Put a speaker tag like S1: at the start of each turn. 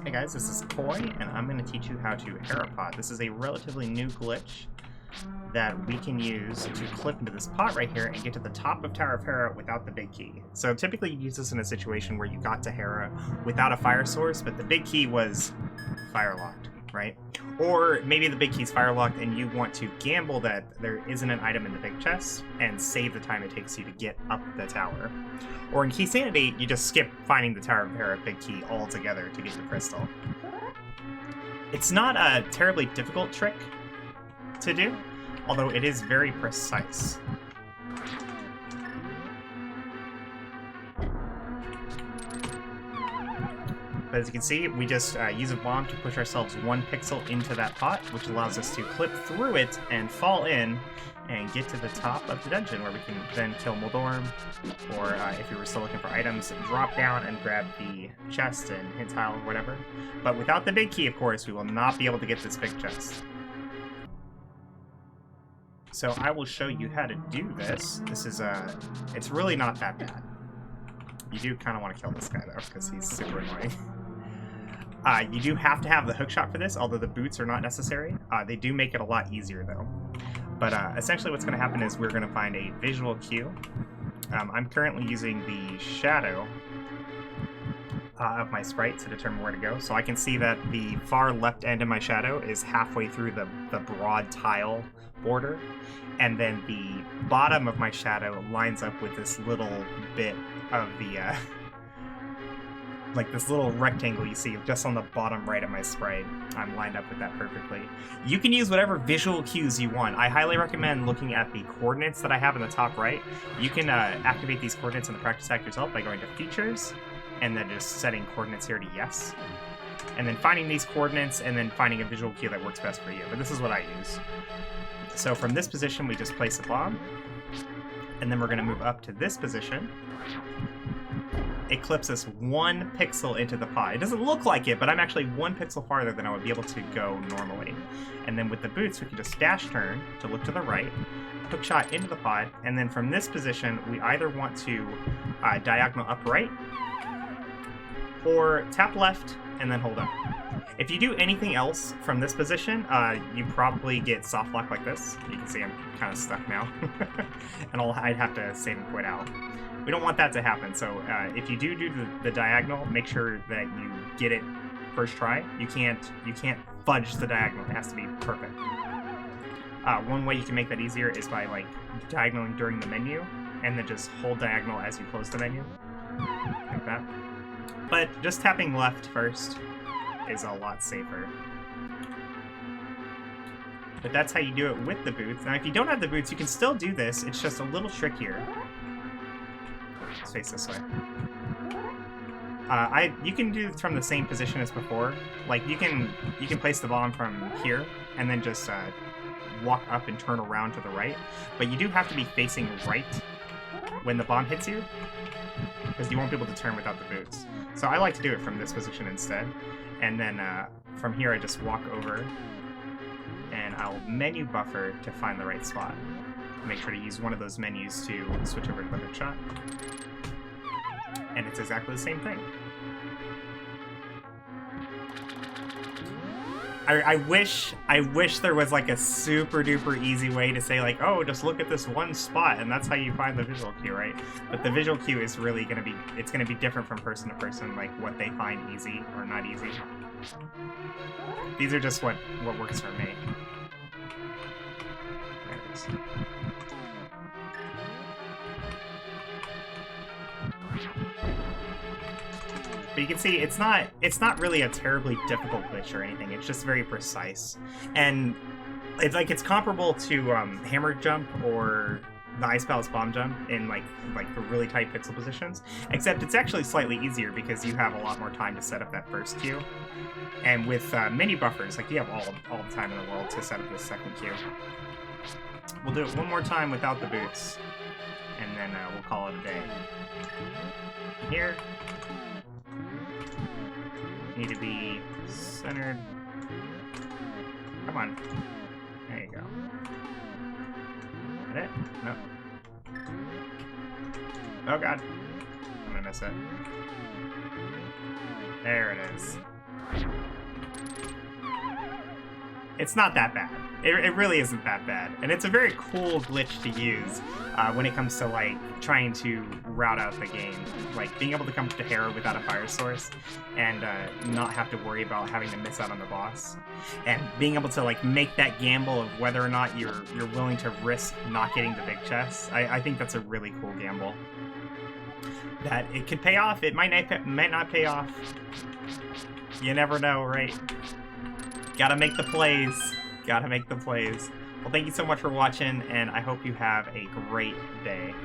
S1: Hey guys, this is Koi, and I'm going to teach you how to Herapot. This is a relatively new glitch that we can use to clip into this pot right here and get to the top of Tower of Hera without the big key. So typically you use this in a situation where you got to Hera without a fire source, but the big key was fire locked, right? Or maybe the big key's fire locked and you want to gamble that there isn't an item in the big chest and save the time it takes you to get up the tower. Or in Key Sanity, you just skip finding the Tower of Hera big key altogether to get your crystal. It's not a terribly difficult trick to do, although it is very precise. But as you can see, we just use a bomb to push ourselves 1 pixel into that pot, which allows us to clip through it and fall in and get to the top of the dungeon, where we can then kill Moldorm, or if we were still looking for items, drop down and grab the chest and hint tile or whatever. But without the big key, of course, we will not be able to get this big chest. So I will show you how to do this. This is, it's really not that bad. You do kind of want to kill this guy, though, because he's super annoying. You do have to have the hookshot for this, although the boots are not necessary. They do make it a lot easier, though. But essentially what's going to happen is we're going to find a visual cue. I'm currently using the shadow of my sprite to determine where to go. So I can see that the far left end of my shadow is halfway through the broad tile border. And then the bottom of my shadow lines up with this little bit of the, like this little rectangle you see just on the bottom right of my sprite. I'm lined up with that perfectly. You can use whatever visual cues you want. I highly recommend looking at the coordinates that I have in the top right. You can activate these coordinates in the practice pack yourself by going to Features, and then just setting coordinates here to yes. And then finding these coordinates, and then finding a visual cue that works best for you. But this is what I use. So from this position, we just place a bomb, and then we're going to move up to this position. It clips us 1 pixel into the pot. It doesn't look like it, but I'm actually 1 pixel farther than I would be able to go normally. And then with the boots, we can just dash turn to look to the right, hook shot into the pot, and then from this position, we either want to diagonal upright, or tap left and then hold up. If you do anything else from this position, you probably get soft lock like this. You can see I'm kind of stuck now. And I'd have to save and quit out. We don't want that to happen, so if you do the diagonal, make sure that you get it first try. You can't fudge the diagonal. It has to be perfect. One way you can make that easier is by like diagonaling during the menu, and then just hold diagonal as you close the menu, like that. But just tapping left first is a lot safer. But that's how you do it with the boots. Now if you don't have the boots, you can still do this. It's just a little trickier. Let's face this way. You can do it from the same position as before. Like you can place the bomb from here and then just walk up and turn around to the right. But you do have to be facing right when the bomb hits you, because you won't be able to turn without the boots. So I like to do it from this position instead. And then from here I just walk over and I'll menu buffer to find the right spot. Make sure to use one of those menus to switch over to the hook shot. And it's exactly the same thing. I wish there was like a super duper easy way to say like, oh, just look at this one spot and that's how you find the visual cue, right? But the visual cue is really gonna be different from person to person, like what they find easy or not easy. These are just what works for me. There it is. But you can see it's not really a terribly difficult glitch or anything. It's just very precise, and it's comparable to hammer jump or the Ice Palace bomb jump in like the really tight pixel positions. Except it's actually slightly easier because you have a lot more time to set up that first cue, and with menu buffers, like you have all the time in the world to set up this second cue. We'll do it one more time without the boots, and then we'll call it a day. Here. Need to be centered. Come on. There you go. Is that it? No. Oh god. I'm gonna miss it. There it is. It's not that bad. It really isn't that bad. And it's a very cool glitch to use when it comes to, like, trying to route out the game. Like, being able to come to Hera without a fire source and not have to worry about having to miss out on the boss. And being able to, like, make that gamble of whether or not you're willing to risk not getting the big chests. I think that's a really cool gamble. That it could pay off. It might not pay off. You never know, right? Gotta make the plays. Gotta make the plays. Well, thank you so much for watching, and I hope you have a great day.